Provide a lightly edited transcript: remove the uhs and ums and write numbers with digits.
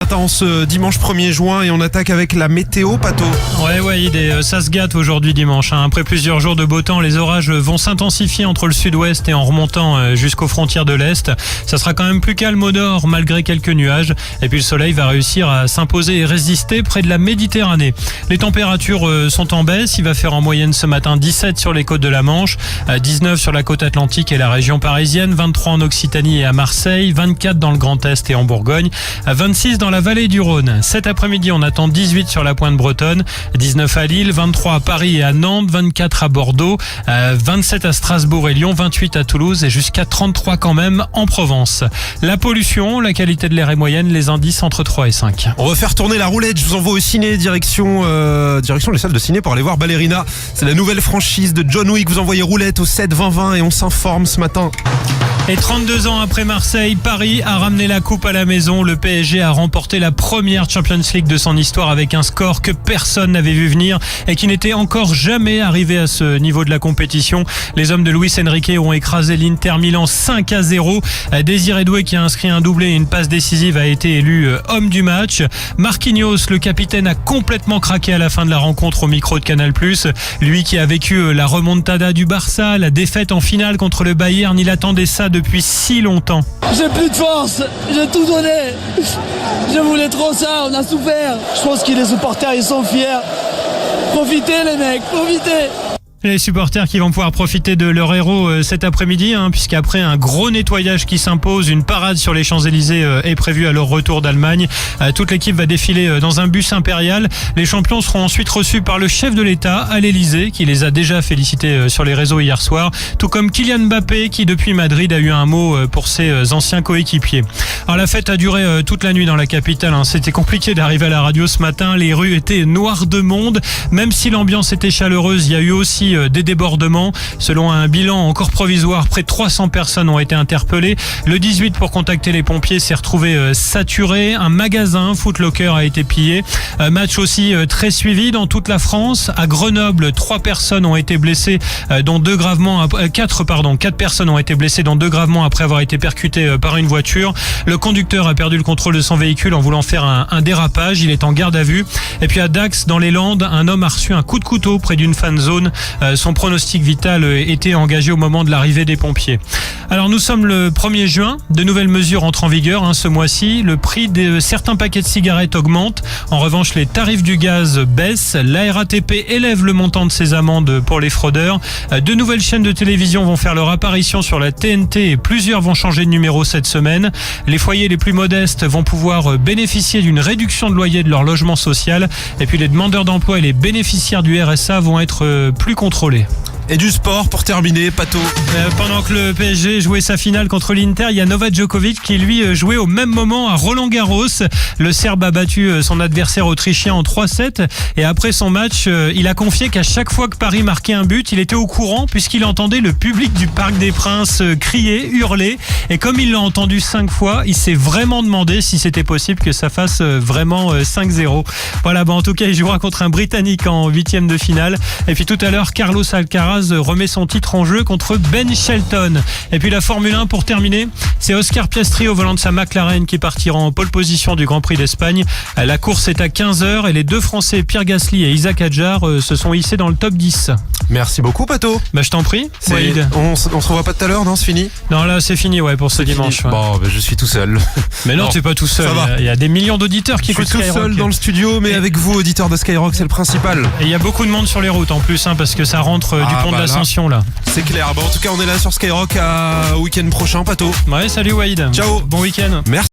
matin en ce dimanche 1er juin et on attaque avec la météo, Pato. Ouais, ça se gâte aujourd'hui dimanche. Après plusieurs jours de beau temps, les orages vont s'intensifier entre le sud-ouest et en remontant jusqu'aux frontières de l'est. Ça sera quand même plus calme au nord malgré quelques nuages. Et puis le soleil va réussir à s'imposer et résister près de la Méditerranée. Les températures sont en baisse. Il va faire en moyenne ce matin 17 sur les côtes de la Manche, 19 sur la côte atlantique et la région parisienne, 23 en Occitanie et à Marseille, 24 dans le Grand Est et en Bourgogne, 26 dans la vallée du Rhône. Cet après-midi, on attend 18 sur la pointe bretonne, 19 à Lille, 23 à Paris et à Nantes, 24 à Bordeaux, 27 à Strasbourg et Lyon, 28 à Toulouse et jusqu'à 33 quand même en Provence. La pollution, la qualité de l'air est moyenne, les indices entre 3 et 5. On va faire tourner la roulette, je vous envoie au ciné, direction les salles de ciné pour aller voir Ballerina. C'est la nouvelle franchise de John Wick, vous envoyez roulette au 7 20 20 et on s'informe ce matin. Et 32 ans après Marseille, Paris a ramené la coupe à la maison. Le PSG a remporté la première Champions League de son histoire avec un score que personne n'avait vu venir et qui n'était encore jamais arrivé à ce niveau de la compétition. Les hommes de Luis Enrique ont écrasé l'Inter Milan 5-0. Désiré Doué, qui a inscrit un doublé et une passe décisive, a été élu homme du match. Marquinhos, le capitaine, a complètement craqué à la fin de la rencontre au micro de Canal+. Lui qui a vécu la remontada du Barça, la défaite en finale contre le Bayern, il attendait ça depuis si longtemps. J'ai plus de force, j'ai tout donné. Je voulais trop ça, on a souffert. Je pense que les supporters, ils sont fiers. Profitez les mecs, profitez. Les supporters qui vont pouvoir profiter de leur héros cet après-midi, puisqu'après un gros nettoyage qui s'impose, une parade sur les Champs-Élysées est prévue à leur retour d'Allemagne. Toute l'équipe va défiler dans un bus impérial. Les champions seront ensuite reçus par le chef de l'État à l'Élysée, qui les a déjà félicités sur les réseaux hier soir, tout comme Kylian Mbappé, qui depuis Madrid a eu un mot pour ses anciens coéquipiers. Alors la fête a duré toute la nuit dans la capitale. C'était compliqué d'arriver à la radio ce matin. Les rues étaient noires de monde. Même si l'ambiance était chaleureuse, il y a eu aussi des débordements. Selon un bilan encore provisoire, près de 300 personnes ont été interpellées. Le 18 pour contacter les pompiers s'est retrouvé saturé. Un magasin Foot Locker a été pillé. Match aussi très suivi dans toute la France. À Grenoble, 3 personnes ont été blessées, dont 2 gravement. 4 personnes ont été blessées, dont 2 gravement après avoir été percutées par une voiture. Le conducteur a perdu le contrôle de son véhicule en voulant faire un dérapage. Il est en garde à vue. Et puis à Dax, dans les Landes, un homme a reçu un coup de couteau près d'une fan zone. Son pronostic vital était engagé au moment de l'arrivée des pompiers. Alors nous sommes le 1er juin. De nouvelles mesures entrent en vigueur ce mois-ci. Le prix de certains paquets de cigarettes augmente. En revanche, les tarifs du gaz baissent. La RATP élève le montant de ses amendes pour les fraudeurs. De nouvelles chaînes de télévision vont faire leur apparition sur la TNT et plusieurs vont changer de numéro cette semaine. Les foyers les plus modestes vont pouvoir bénéficier d'une réduction de loyer de leur logement social. Et puis les demandeurs d'emploi et les bénéficiaires du RSA vont être plus contrôlés. Et du sport pour terminer, Pato. Pendant que le PSG jouait sa finale contre l'Inter, il y a Novak Djokovic qui lui jouait au même moment à Roland-Garros. Le Serbe a battu son adversaire autrichien en 3-7 et après son match, il a confié qu'à chaque fois que Paris marquait un but, il était au courant puisqu'il entendait le public du Parc des Princes crier, hurler, et comme il l'a entendu 5 fois, il s'est vraiment demandé si c'était possible que ça fasse vraiment 5-0. Voilà, en tout cas, il jouera contre un Britannique en 8e de finale. Et puis tout à l'heure, Carlos Alcaraz remet son titre en jeu contre Ben Shelton. Et puis la Formule 1 pour terminer, c'est Oscar Piastri au volant de sa McLaren qui partira en pole position du Grand Prix d'Espagne. La course est à 15h et les 2 Français Pierre Gasly et Isaac Hadjar se sont hissés dans le top 10. Merci beaucoup, Pato. Je t'en prie, Walid. On se revoit pas tout à l'heure, non? C'est fini? Non, là c'est fini pour ce dimanche. Bon, je suis tout seul. Mais non, t'es pas tout seul. Il y a des millions d'auditeurs qui écoutent Skyrock. Je suis tout seul dans le studio, mais avec vous, auditeurs de Skyrock, c'est le principal. Et il y a beaucoup de monde sur les routes en plus, parce que ça rentre du pont de l'Ascension là. C'est clair. En tout cas, on est là sur Skyrock à week-end prochain, Pato. Ouais, salut Walid. Ciao. Bon week-end. Merci.